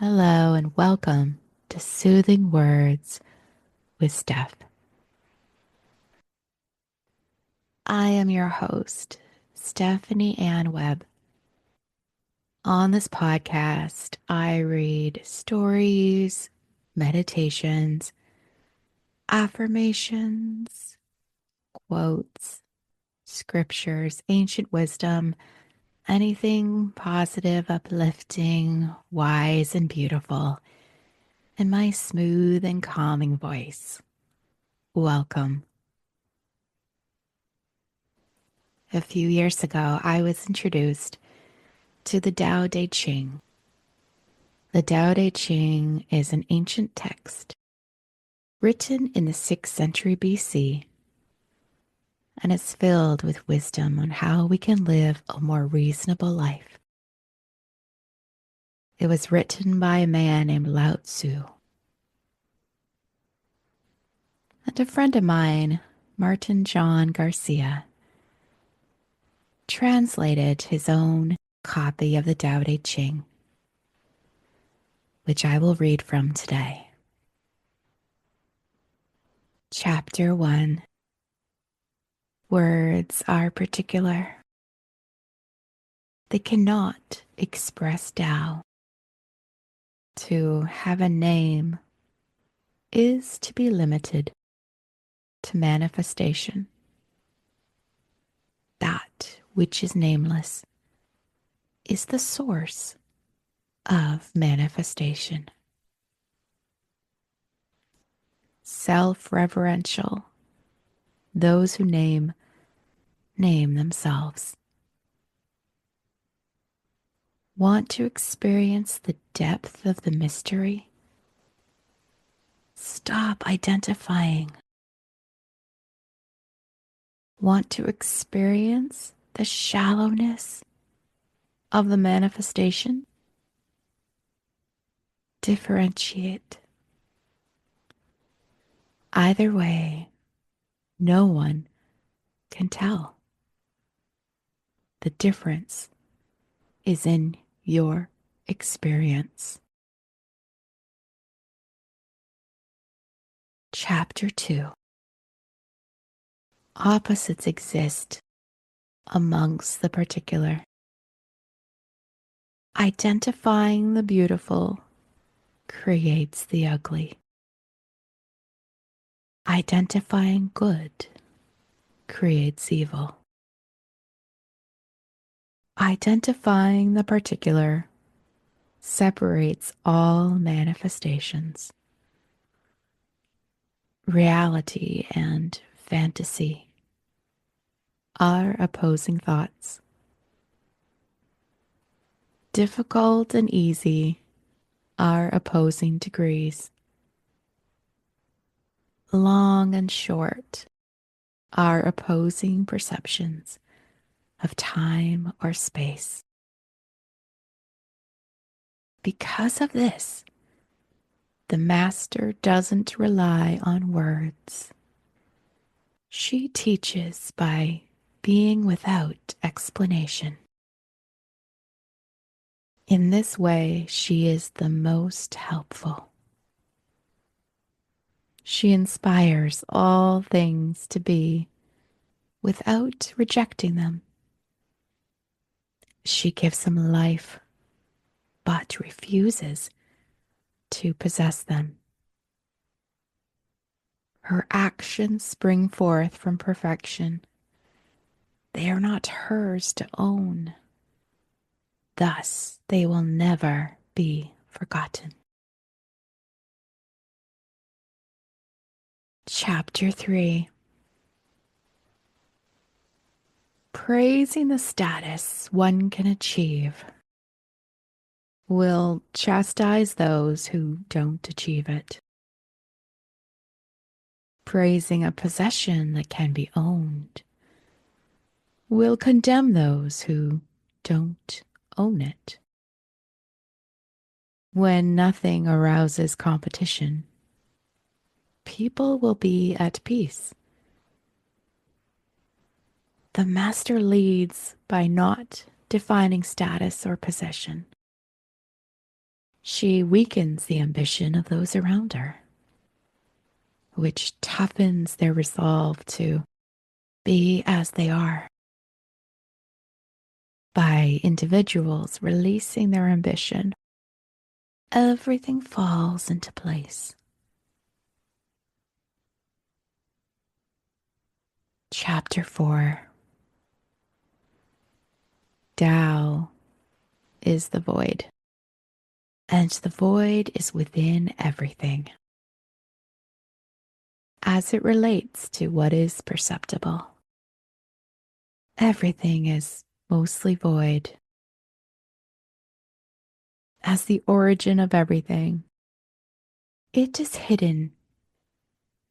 Hello and welcome to Soothing Words with Steph. I am your host, Stephanie Ann Webb. On this podcast, I read stories, meditations, affirmations, quotes, scriptures, ancient wisdom, anything positive, uplifting, wise, and beautiful in my smooth and calming voice. Welcome. A few years ago, I was introduced to the Tao Te Ching. The Tao Te Ching is an ancient text written in the 6th century BC, and it's filled with wisdom on how we can live a more reasonable life. It was written by a man named Lao Tzu. And a friend of mine, MartinJon Garcia, translated his own copy of the Tao Te Ching, which I will read from today. Chapter 1. Words are particular. They cannot express Tao. To have a name is to be limited to manifestation. That which is nameless is the source of manifestation. Self-reverential. Those who name themselves. Want to experience the depth of the mystery? Stop identifying. Want to experience the shallowness of the manifestation? Differentiate. Either way, no one can tell. The difference is in your experience. Chapter 2. Opposites exist amongst the particular. Identifying the beautiful creates the ugly. Identifying good creates evil. Identifying the particular separates all manifestations. Reality and fantasy are opposing thoughts. Difficult and easy are opposing degrees. Long and short are opposing perceptions of time or space. Because of this, the master doesn't rely on words. She teaches by being without explanation. In this way, she is the most helpful. She inspires all things to be without rejecting them. She gives them life, but refuses to possess them. Her actions spring forth from perfection. They are not hers to own. Thus, they will never be forgotten. Chapter 3. Praising the status one can achieve will chastise those who don't achieve it. Praising a possession that can be owned will condemn those who don't own it. When nothing arouses competition, people will be at peace. The master leads by not defining status or possession. She weakens the ambition of those around her, which toughens their resolve to be as they are. By individuals releasing their ambition, everything falls into place. Chapter 4. Tao is the void, and the void is within everything. As it relates to what is perceptible, everything is mostly void. As the origin of everything, it is hidden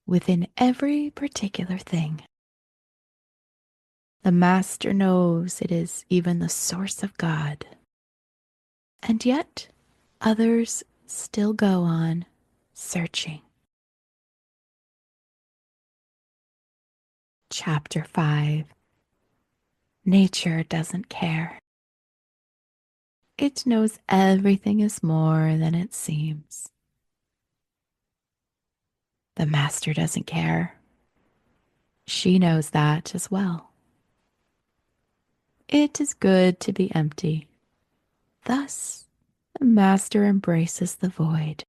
within every particular thing. The master knows it is even the source of God, and yet others still go on searching. Chapter 5. Nature doesn't care. It knows everything is more than it seems. The master doesn't care. She knows that as well. It is good to be empty. Thus, the master embraces the void.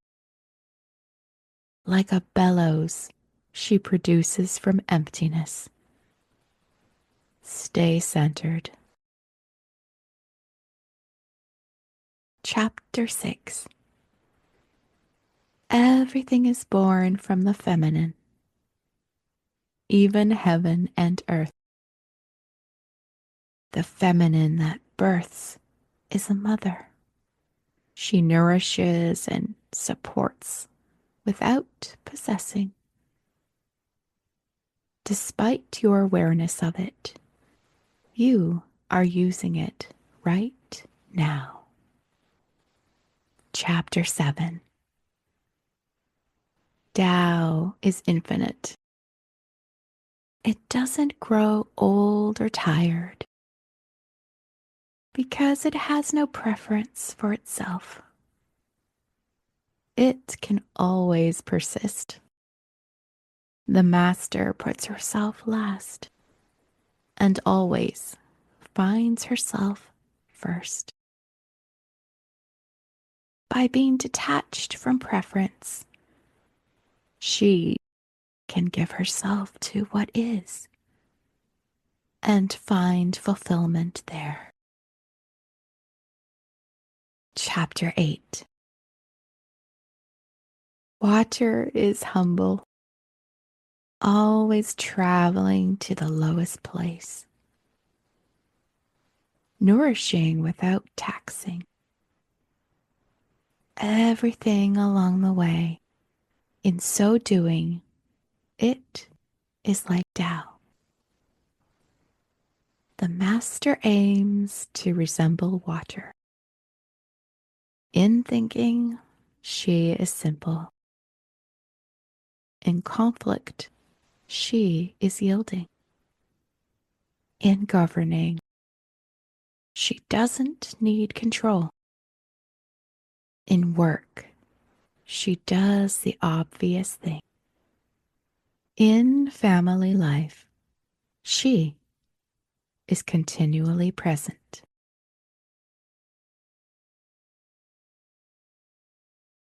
Like a bellows, she produces from emptiness. Stay centered. Chapter 6. Everything is born from the feminine, even heaven and earth. The feminine that births is a mother. She nourishes and supports without possessing. Despite your awareness of it, you are using it right now. Chapter 7. Tao is infinite. It doesn't grow old or tired because it has no preference for itself. It can always persist. The master puts herself last and always finds herself first. By being detached from preference, she can give herself to what is and find fulfillment there. Chapter 8. Water is humble, always traveling to the lowest place, nourishing without taxing. Everything along the way. In so doing, it is like Tao. The master aims to resemble water. In thinking, she is simple. In conflict, she is yielding. In governing, she doesn't need control. In work, she does the obvious thing. In family life, she is continually present.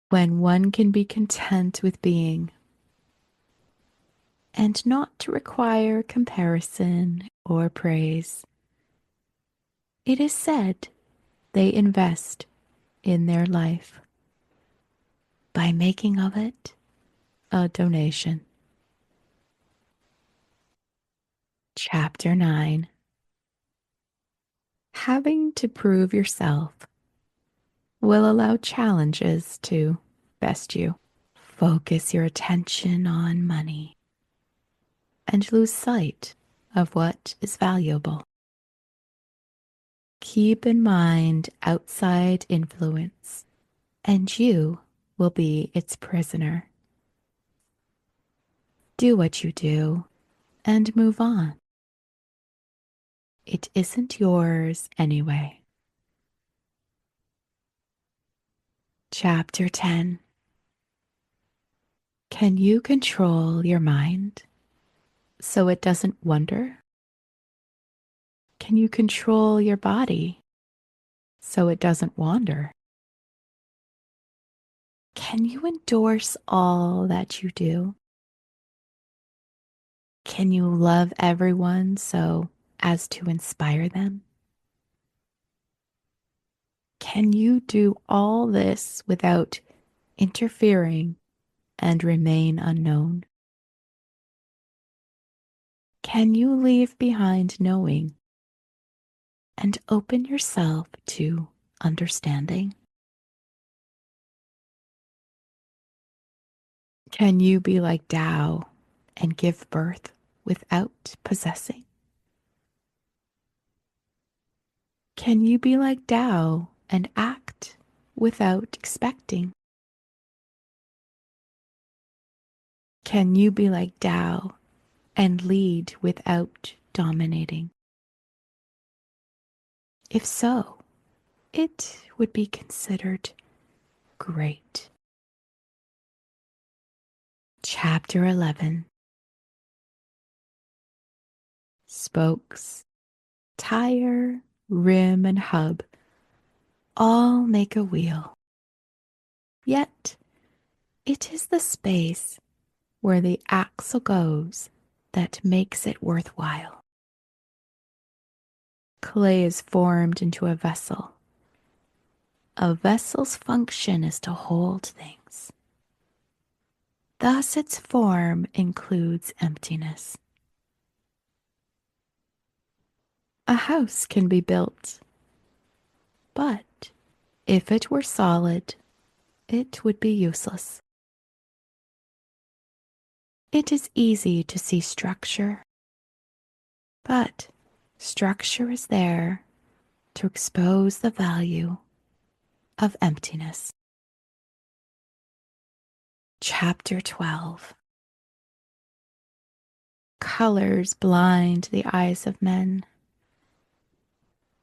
When one can be content with being and not to require comparison or praise, it is said they invest in their life by making of it a donation. Chapter 9. Having to prove yourself will allow challenges to best you. Focus your attention on money and lose sight of what is valuable. Keep in mind outside influence, and you will be its prisoner. Do what you do and move on. It isn't yours anyway. Chapter 10. Can you control your mind so it doesn't wander? Can you control your body so it doesn't wander? Can you endorse all that you do? Can you love everyone so as to inspire them? Can you do all this without interfering and remain unknown? Can you leave behind knowing and open yourself to understanding? Can you be like Tao and give birth without possessing? Can you be like Tao and act without expecting? Can you be like Tao and lead without dominating? If so, it would be considered great. Chapter 11. Spokes, tire, rim, and hub all make a wheel. Yet it is the space where the axle goes that makes it worthwhile. Clay is formed into a vessel. A vessel's function is to hold things. Thus, its form includes emptiness. A house can be built, but if it were solid, it would be useless. It is easy to see structure, but structure is there to expose the value of emptiness. Chapter 12. Colors blind the eyes of men.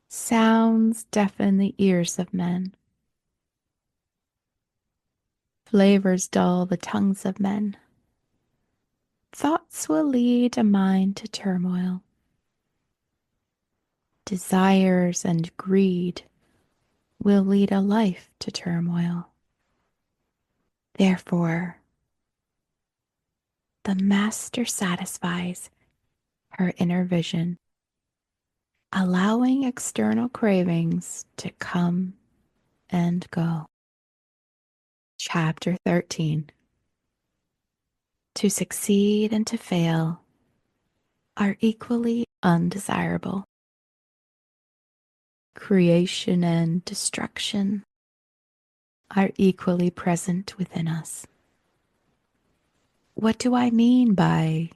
Sounds deafen the ears of men. Flavors dull the tongues of men. Thoughts will lead a mind to turmoil. Desires and greed will lead a life to turmoil. Therefore, the master satisfies her inner vision, allowing external cravings to come and go. Chapter 13. To succeed and to fail are equally undesirable. Creation and destruction are equally present within us. What do I mean by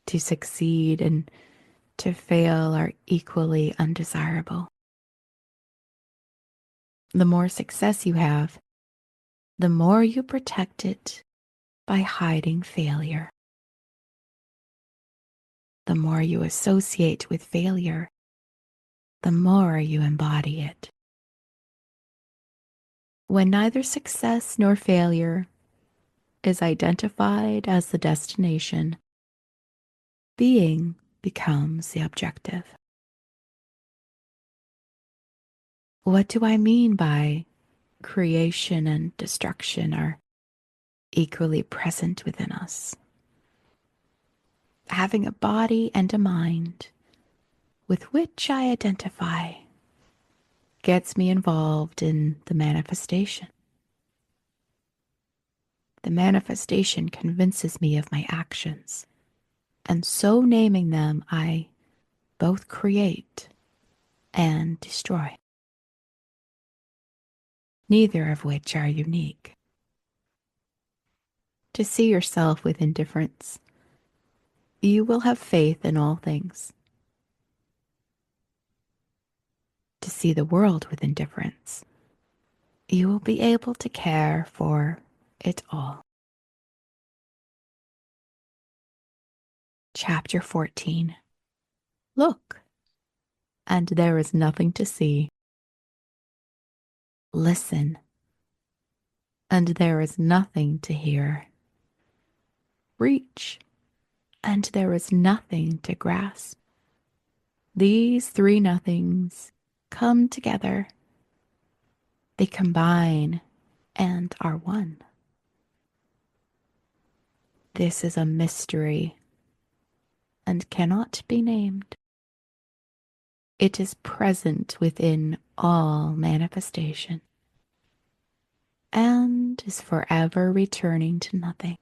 to succeed and to fail are equally undesirable? The more success you have, the more you protect it by hiding failure. The more you associate with failure, the more you embody it. When neither success nor failure is identified as the destination, being becomes the objective. What do I mean by creation and destruction are equally present within us? Having a body and a mind with which I identify gets me involved in the manifestation. The manifestation convinces me of my actions, and so naming them, I both create and destroy, neither of which are unique. To see yourself with indifference, you will have faith in all things. To see the world with indifference, you will be able to care for it all. Chapter 14. Look, and there is nothing to see. Listen, and there is nothing to hear. Reach, and there is nothing to grasp. These three nothings come together. They combine and are one. This is a mystery and cannot be named. It is present within all manifestation and is forever returning to nothing.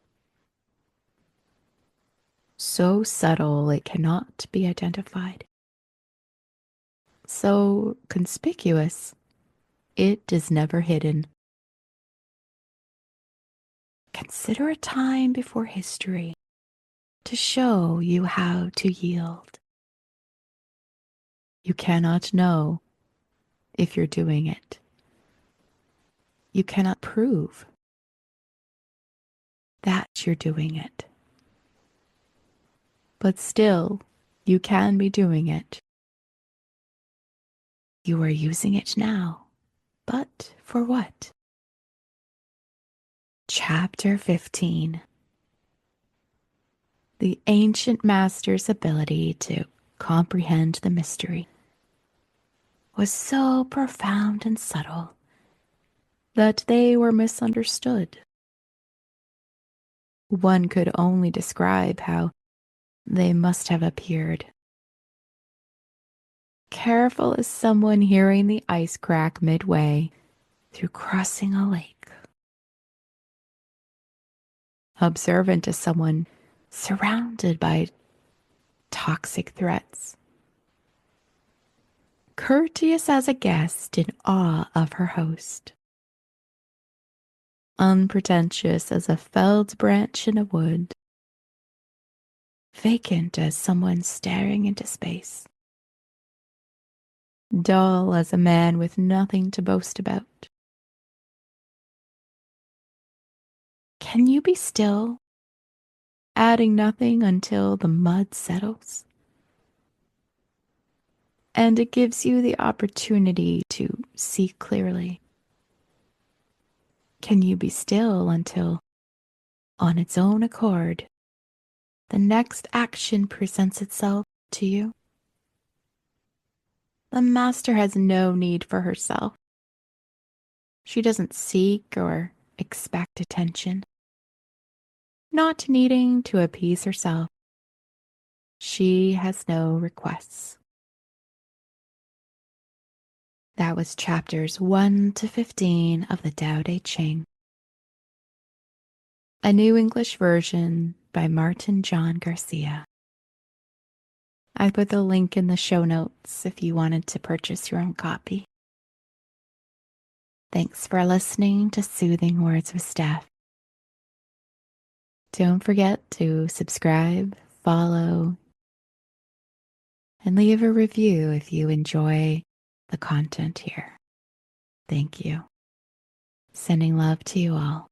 So subtle it cannot be identified. So conspicuous it is never hidden. Consider a time before history to show you how to yield. You cannot know if you're doing it. You cannot prove that you're doing it. But still, you can be doing it. You are using it now. But for what? Chapter 15. The ancient master's ability to comprehend the mystery was so profound and subtle that they were misunderstood. One could only describe how they must have appeared. Careful as someone hearing the ice crack midway through crossing a lake. Observant as someone surrounded by toxic threats. Courteous as a guest in awe of her host. Unpretentious as a felled branch in a wood. Vacant as someone staring into space. Dull as a man with nothing to boast about. Can you be still, adding nothing until the mud settles? And it gives you the opportunity to see clearly. Can you be still until, on its own accord, the next action presents itself to you? The master has no need for herself. She doesn't seek or expect attention. Not needing to appease herself, she has no requests. That was chapters 1 to 15 of the Tao Te Ching. A New English version by MartinJon Garcia. I put the link in the show notes if you wanted to purchase your own copy. Thanks for listening to Soothing Words with Steph. Don't forget to subscribe, follow, and leave a review if you enjoy the content here. Thank you. Sending love to you all.